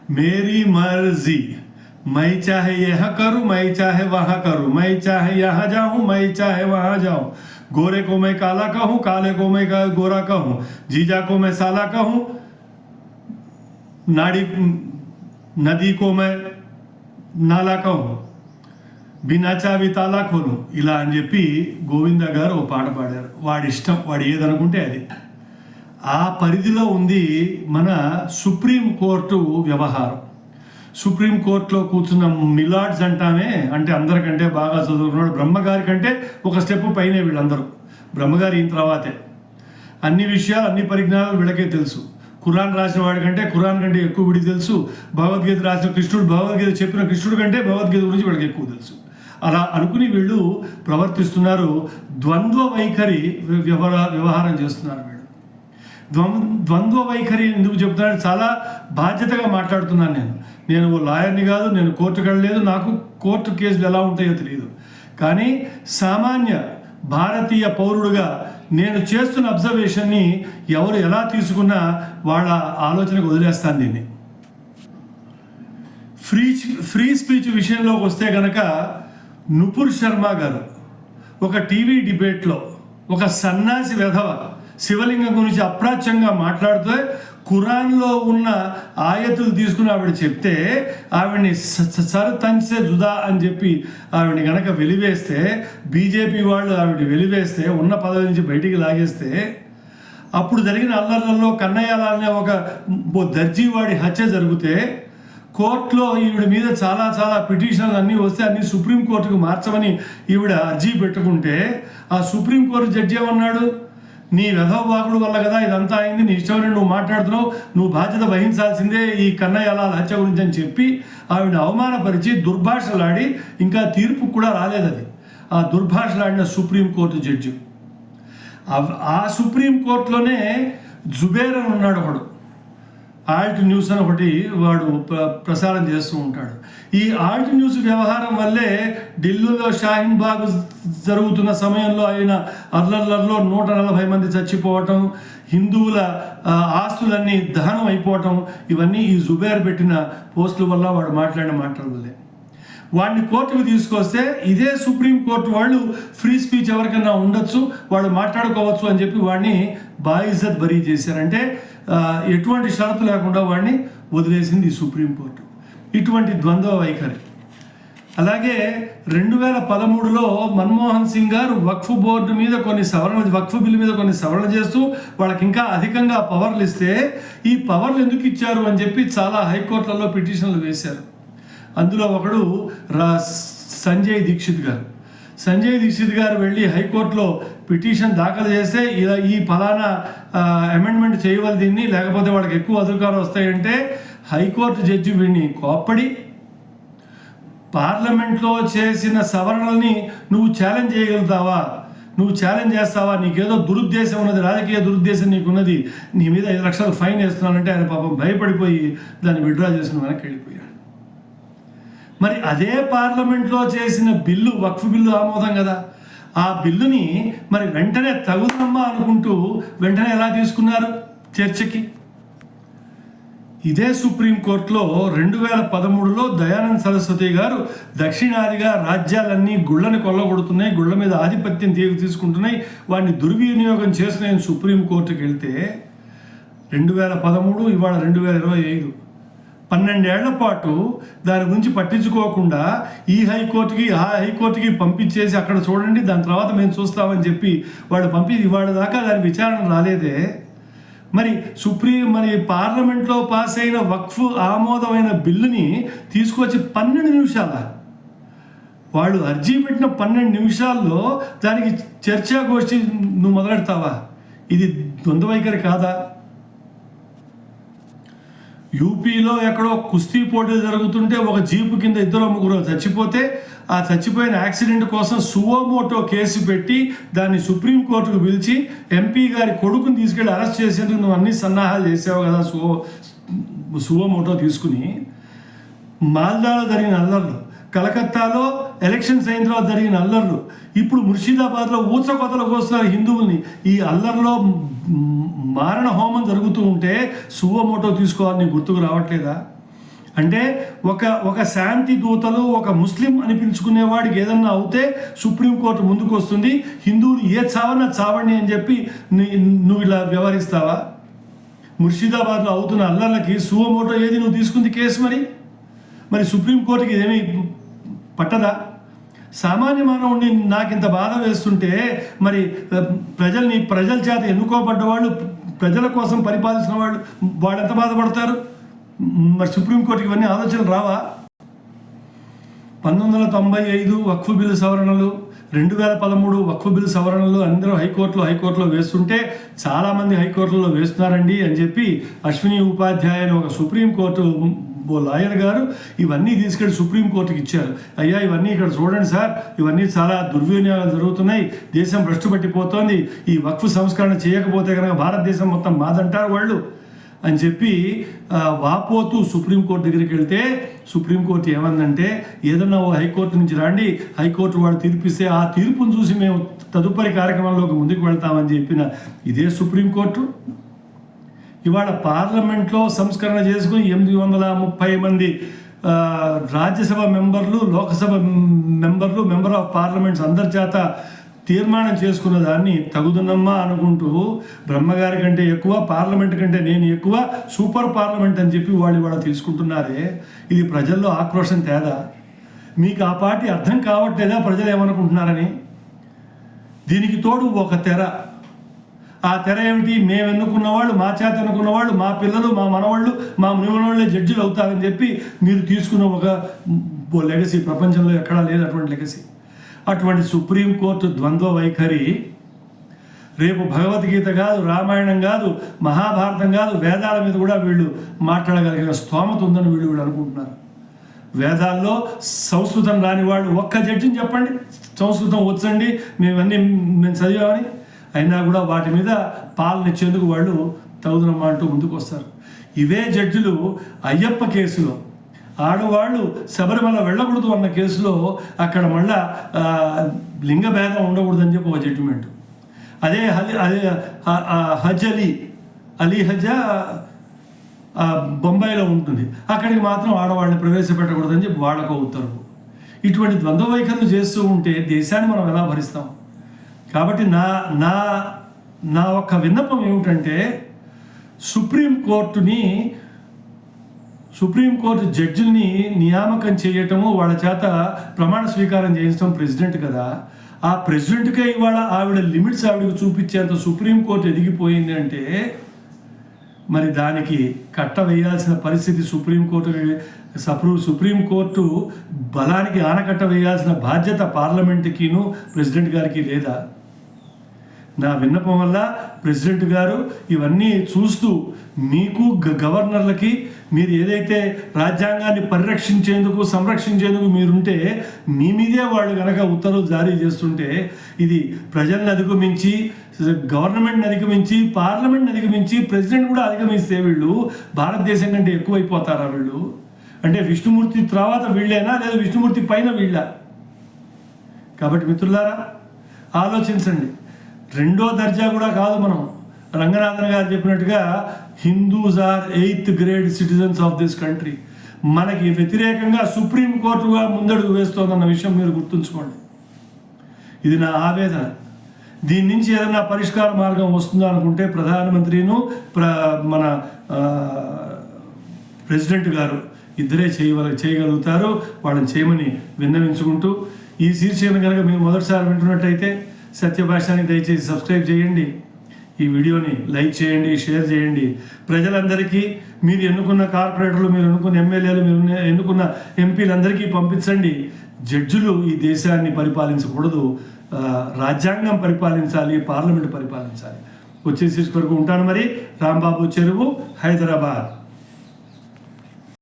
मेरी मर्जी, मैं चाहे यह करूं, मैं चाहे वहां करूं, मैं चाहे यहाँ जाऊं, मैं चाहे वहां जाऊं, गोरे को मैं काला कहूं, काले को मैं गोरा कहूं, जीजा को मैं साला कहूं, नाड़ी नदी को मैं నాలా कहूं, బినా చావి తాలా కోను, ఇలా అని చెప్పి గోవింద గారు ఓ పాట పాడారు. వాడి ఇష్టం, వాడు ఏదనుకుంటే అది. ఆ పరిధిలో ఉంది మన సుప్రీంకోర్టు వ్యవహారం. సుప్రీంకోర్టులో కూర్చున్న మిలార్డ్స్ అంటామే, అంటే అందరికంటే బాగా చదువుకున్నాడు, బ్రహ్మగారి కంటే ఒక స్టెప్ పైనే వీళ్ళందరూ. బ్రహ్మగారి అయిన తర్వాతే అన్ని విషయాలు, అన్ని పరిజ్ఞానాలు వీళ్ళకే తెలుసు. ఖురాన్ రాసిన వాడి కంటే ఖురాన్ కంటే ఎక్కువ వీడికి తెలుసు. భగవద్గీత రాసిన కృష్ణుడు, భగవద్గీత చెప్పిన కృష్ణుడు కంటే భగవద్గీత గురించి వీళ్ళకి ఎక్కువ తెలుసు. అలా అనుకుని వీళ్ళు ప్రవర్తిస్తున్నారు. ద్వంద్వ వైఖరి వ్యవహారం చేస్తున్నారు వీళ్ళు. ద్వంద్వ వైఖరి ఎందుకు చెప్తున్నాను, చాలా బాధ్యతగా మాట్లాడుతున్నాను. నేను ఓ లాయర్ని కాదు, నేను కోర్టుకు వెళ్ళలేదు, నాకు కోర్టు కేసులు ఎలా ఉంటాయో తెలియదు. కానీ సామాన్య భారతీయ పౌరుడుగా నేను చేస్తున్న అబ్జర్వేషన్ని ఎవరు ఎలా తీసుకున్నా వాళ్ళ ఆలోచనకు వదిలేస్తాను దీన్ని. ఫ్రీ స్పీచ్ విషయంలోకి వస్తే కనుక నుపుర్ శర్మ గారు ఒక టీవీ డిబేట్లో ఒక సన్నాసి వెధవ శివలింగం గురించి అప్రాచ్యంగా మాట్లాడుతూ ఖురాన్లో ఉన్న ఆయతులు తీసుకుని ఆవిడ చెప్తే ఆవిడ్ని సర్ తంచే జుదా అని చెప్పి ఆవిడ్ని కనుక వెలివేస్తే, బీజేపీ వాళ్ళు ఆవిడ వెలివేస్తే, ఉన్న పదవి నుంచి బయటికి లాగేస్తే, అప్పుడు జరిగిన అల్లర్లలో కన్నయ్యాలనే ఒక దర్జీవాడి హత్య జరిగితే కోర్టులో ఈవిడ మీద చాలా పిటిషన్లు అన్నీ వస్తే అన్నీ సుప్రీంకోర్టుకు మార్చమని ఈవిడ అర్జీ పెట్టుకుంటే ఆ సుప్రీంకోర్టు జడ్జి ఏమన్నాడు, నీ వెధవాకుడు వల్ల కదా ఇదంతా అయింది, నీ ఇష్టం నువ్వు మాట్లాడుతున్నావు, నువ్వు బాధ్యత వహించాల్సిందే ఈ కన్నయ్యలాల హత్య గురించి అని చెప్పి ఆవిడ అవమానపరిచి దుర్భాషలాడి, ఇంకా తీర్పు కూడా రాలేదు అది. ఆ దుర్భాషలాడిన సుప్రీంకోర్టు జడ్జి. ఆ సుప్రీంకోర్టులోనే జుబేర్ అని ఉన్నాడు ఒకడు, ఆల్ట్ న్యూస్ అని ఒకటి వాడు ప్రసారం చేస్తూ ఉంటాడు. ఈ ఆల్ట్ న్యూస్ వ్యవహారం వల్లే ఢిల్లీలో షాహీన్ బాగ్ జరుగుతున్న సమయంలో అయిన అల్లర్లలో 140 మంది చచ్చిపోవటం, హిందువుల ఆస్తులన్నీ దహనం అయిపోవటం, ఇవన్నీ ఈ జుబేర్ పెట్టిన పోస్టుల వల్ల వాడు మాట్లాడిన మాటల వల్లే. వాడిని కోర్టుకు తీసుకొస్తే ఇదే సుప్రీంకోర్టు వాళ్ళు ఫ్రీ స్పీచ్ ఎవరికైనా ఉండొచ్చు, వాడు మాట్లాడుకోవచ్చు అని చెప్పి వాడిని బాయిజత్ బరీ చేశారంటే ఎటువంటి షరతు లేకుండా వాడిని వదిలేసింది ఈ సుప్రీంకోర్టు. ఇటువంటి ద్వంద్వ వైఖరి. అలాగే 2013లో మన్మోహన్ సింగ్ గారు వక్ఫ్ బోర్డు మీద కొన్ని సవరణలు, వక్ఫ్ బిల్లు మీద కొన్ని సవరణలు చేస్తూ వాళ్ళకి ఇంకా అధికంగా పవర్లు ఇస్తే ఈ పవర్లు ఎందుకు ఇచ్చారు అని చెప్పి చాలా హైకోర్టులలో పిటిషన్లు వేశారు. అందులో ఒకడు సంజయ్ దీక్షిత్ గారు వెళ్ళి హైకోర్టులో పిటిషన్ దాఖలు చేస్తే ఇలా ఈ ఫలానా అమెండ్మెంట్ చేయవాలి దీన్ని, లేకపోతే వాళ్ళకి ఎక్కువ అధికారాలు వస్తాయంటే హైకోర్టు జడ్జి వీడిని కోప్పడి పార్లమెంట్లో చేసిన సవరణల్ని నువ్వు ఛాలెంజ్ చేయగలుగుతావా, నువ్వు ఛాలెంజ్ చేస్తావా, నీకేదో దురుద్దేశం ఉన్నది, రాజకీయ దురుద్దేశం నీకున్నది, నీ మీద 5 లక్షలు ఫైన్ వేస్తున్నానంటే ఆయన పాపం భయపడిపోయి దాన్ని విత్డ్రా చేసిన వెనక్కి వెళ్ళిపోయాడు. మరి అదే పార్లమెంట్లో చేసిన బిల్లు, వక్ఫ్ బిల్లు ఆమోదం కదా, ఆ బిల్లుని మరి వెంటనే తగుదమ్మా అనుకుంటూ వెంటనే ఎలా తీసుకున్నారు చర్చకి. ఇదే సుప్రీంకోర్టులో 2013లో దయానంద్ సరస్వతి గారు దక్షిణాదిగా రాజ్యాలన్నీ గుళ్ళని కొల్లగొడుతున్నాయి, గుళ్ళ మీద ఆధిపత్యం తీసుకుంటున్నాయి, వాడిని దుర్వినియోగం చేస్తున్నాయని సుప్రీంకోర్టుకి వెళ్తే 2013 ఇవాళ 2025 12 ఏళ్ల పాటు దాని గురించి పట్టించుకోకుండా ఈ హైకోర్టుకి ఆ హైకోర్టుకి పంపించేసి అక్కడ చూడండి దాని తర్వాత మేము చూస్తామని చెప్పి వాడు ఇవాళ దాకా దాని విచారణ రాలేదే. మరి పార్లమెంట్లో పాస్ అయిన వక్ఫ్ ఆమోదమైన బిల్లుని తీసుకొచ్చి 12 నిమిషాల వాళ్ళు అర్జీ పెట్టిన 12 నిమిషాల్లో దానికి చర్చాగోష్ఠి నువ్వు మొదలెడతావా? ఇది ద్వంద్వ వైఖరి కాదా? యూపీలో ఎక్కడో కుస్తీ పోటీలు జరుగుతుంటే ఒక జీపు కింద 2-3 చచ్చిపోతే ఆ చచ్చిపోయిన యాక్సిడెంట్ కోసం సువోమోటో కేసు పెట్టి దాన్ని సుప్రీంకోర్టుకు పిలిచి ఎంపీ గారి కొడుకుని తీసుకెళ్ళి అరెస్ట్ చేసేందుకు నువ్వు అన్ని సన్నాహాలు చేసావు కదా సువోమోటో తీసుకుని. మాల్దాలో జరిగిన అల్లర్లు, కలకత్తాలో ఎలక్షన్స్ అయిన తర్వాత జరిగిన అల్లర్లు, ఇప్పుడు ముర్షిదాబాద్లో ఊచకొతలకు వస్తున్నారు హిందువుల్ని. ఈ అల్లర్లో మారణ హోమం జరుగుతూ ఉంటే సువోమోటో తీసుకోవాలని గుర్తుకు రావట్లేదా? అంటే ఒక శాంతి దూతలు, ఒక ముస్లిం అనిపించుకునేవాడికి ఏదన్నా అవుతే సుప్రీంకోర్టు ముందుకు వస్తుంది, హిందువులు ఏ చావన్నా చావండి అని చెప్పి నువ్వు ఇలా వ్యవహరిస్తావా? ముర్షిదాబాద్లో అవుతున్న అల్లర్లకి సువమోటో ఏది నువ్వు తీసుకుంది కేసు? మరి సుప్రీంకోర్టుకి ఇదేమీ పట్టదా? సామాన్య మానవుడిని నాకు ఇంత బాధ వేస్తుంటే మరి ప్రజల చేత ఎన్నుకోబడ్డ వాళ్ళు, ప్రజల కోసం పరిపాలించిన వాళ్ళు ఎంత బాధపడతారు? మరి సుప్రీంకోర్టుకి ఇవన్నీ ఆలోచనలు రావా? 1995 వక్ఫ్ బిల్లు సవరణలు, 2013 వక్ఫ్ బిల్లు సవరణలు అందరూ హైకోర్టులో వేస్తుంటే చాలామంది హైకోర్టులో వేస్తున్నారండి అని చెప్పి అశ్విని ఉపాధ్యాయ అని ఒక సుప్రీంకోర్టు లాయర్ గారు ఇవన్నీ తీసుకెళ్ళి సుప్రీంకోర్టుకి ఇచ్చారు. అయ్యా ఇవన్నీ ఇక్కడ చూడండి సార్, ఇవన్నీ చాలా దుర్వినియోగాలు జరుగుతున్నాయి, దేశం భ్రష్టు పట్టిపోతోంది, ఈ వక్ఫ్ సంస్కరణ చేయకపోతే కనుక భారతదేశం మొత్తం మాదంటారు వాళ్ళు అని చెప్పి వాపోతూ సుప్రీంకోర్టు దగ్గరికి వెళ్తే సుప్రీంకోర్టు ఏమందంటే, ఏదన్నా ఓ హైకోర్టు నుంచి రండి, హైకోర్టు వాళ్ళు తీర్పిస్తే ఆ తీర్పును చూసి మేము తదుపరి కార్యక్రమంలోకి ముందుకు వెళ్తామని చెప్పిన ఇదే సుప్రీంకోర్టు ఇవాళ పార్లమెంట్లో సంస్కరణ చేసుకుని 830 మంది రాజ్యసభ మెంబర్లు, లోక్సభ మెంబర్లు, మెంబర్ ఆఫ్ పార్లమెంట్స్ అందరి చేత తీర్మానం చేసుకున్న దాన్ని తగుదనమ్మా అనుకుంటూ బ్రహ్మగారి కంటే ఎక్కువ, పార్లమెంట్ కంటే నేను ఎక్కువ, సూపర్ పార్లమెంట్ అని చెప్పి వాళ్ళు తీసుకుంటున్నారే, ఇది ప్రజల్లో ఆక్రోశం తేదా? మీకు ఆ పార్టీ అర్థం కావట్లేదా ప్రజలు ఏమనుకుంటున్నారని? దీనికి తోడు ఒక తెర. ఆ తెర ఏమిటి? మేము ఎన్నుకున్న వాళ్ళు, మా చేత ఎన్నుకున్న వాళ్ళు, మా పిల్లలు, మా మనవాళ్ళు, మా మునిమనవాళ్ళే జడ్జిలు అవుతారని చెప్పి మీరు తీసుకున్న ఒక లెగసీ ప్రపంచంలో ఎక్కడా లేదు అటువంటి లెగసీ. అటువంటి సుప్రీంకోర్టు ద్వంద్వ వైఖరి రేపు భగవద్గీత కాదు, రామాయణం కాదు, మహాభారతం కాదు, వేదాల మీద కూడా వీళ్ళు మాట్లాడగలిగిన స్తోమత ఉందని వీళ్ళు అనుకుంటున్నారు. వేదాల్లో సంస్కృతం రాని వాళ్ళు ఒక్క జడ్జిని చెప్పండి సంస్కృతం వచ్చండి మేము చదివామని, అయినా కూడా వాటి మీద పాలన ఇచ్చేందుకు వాళ్ళు తగుదనమ్మా అంటూ ముందుకు వస్తారు. ఇవే జడ్జిలు అయ్యప్ప కేసులో ఆడవాళ్ళు శబరిమల వెళ్ళకూడదు అన్న కేసులో అక్కడ మళ్ళా లింగ భేదం ఉండకూడదని చెప్పి ఒక జడ్జిమెంట్. అదే హజ్ అలీ హజ్ బొంబాయిలో ఉంటుంది, అక్కడికి మాత్రం ఆడవాళ్ళని ప్రవేశపెట్టకూడదని చెప్పి వాళ్ళకు ఉత్తర్వు. ఇటువంటి ద్వంద్వ వైఖరులు చేస్తూ ఉంటే దేశాన్ని మనం ఎలా భరిస్తాం? కాబట్టి నా ఒక్క విన్నపం ఏమిటంటే, సుప్రీంకోర్టు జడ్జిల్ని నియామకం చేయటము, వాళ్ళ చేత ప్రమాణ స్వీకారం చేయించడం ప్రెసిడెంట్ కదా, ఆ ప్రెసిడెంట్కే ఇవాళ ఆవిడ లిమిట్స్ ఆవిడకు చూపించేంత సుప్రీంకోర్టు ఎదిగిపోయింది అంటే మరి దానికి కట్ట వేయాల్సిన పరిస్థితి సుప్రీంకోర్టు బలానికి ఆనకట్ట వేయాల్సిన బాధ్యత పార్లమెంటుకిను ప్రెసిడెంట్ గారికి లేదా? నా విన్నపం వల్ల ప్రెసిడెంట్ గారు ఇవన్నీ చూస్తూ మీకు గవర్నర్లకి మీరు ఏదైతే రాజ్యాంగాన్ని సంరక్షించేందుకు మీరుంటే మీ మీదే వాళ్ళు కనుక ఉత్తర్వులు జారీ చేస్తుంటే ఇది ప్రజల్ని అధిగమించి, గవర్నమెంట్ని అధిగమించి, పార్లమెంట్ని అధిగమించి, ప్రెసిడెంట్ కూడా అధిగమిస్తే వీళ్ళు భారతదేశం కంటే ఎక్కువైపోతారా వీళ్ళు? అంటే విష్ణుమూర్తి తర్వాత వీళ్ళేనా, లేదా విష్ణుమూర్తి పైన వీళ్ళ? కాబట్టి మిత్రులారా ఆలోచించండి. రెండో దర్జా కూడా కాదు మనం. రంగనాథన్ గారు చెప్పినట్టుగా Hindus are 8th grade citizens of this country. మనకి వ్యతిరేకంగా సుప్రీంకోర్టుగా ముందడుగు వేస్తోందన్న విషయం మీరు గుర్తుంచుకోండి. ఇది నా ఆవేదన. దీని నుంచి ఏదైనా పరిష్కార మార్గం వస్తుందా అనుకుంటే ప్రధానమంత్రిను మన ప్రెసిడెంట్ గారు ఇద్దరే చేయగలుగుతారు. వాళ్ళని చేయమని విన్నవించుకుంటూ, ఈ శీర్షికను కనుక మీరు మొదటిసారి వింటున్నట్టయితే సత్యభాషానికి దయచేసి సబ్స్క్రైబ్ చేయండి, ఈ వీడియోని లైక్ చేయండి, షేర్ చేయండి. ప్రజలందరికీ, మీరు ఎన్నుకున్న కార్పొరేటర్లు, మీరు ఎన్నుకున్న ఎమ్మెల్యేలు, మీరు ఎన్నుకున్న ఎంపీలందరికీ పంపించండి. జడ్జిలు ఈ దేశాన్ని పరిపాలించకూడదు, రాజ్యాంగం పరిపాలించాలి, పార్లమెంట్ పరిపాలించాలి. వచ్చే శీర్షిక వరకు ఉంటాను. మరి రాంబాబు చెరువు, హైదరాబాద్.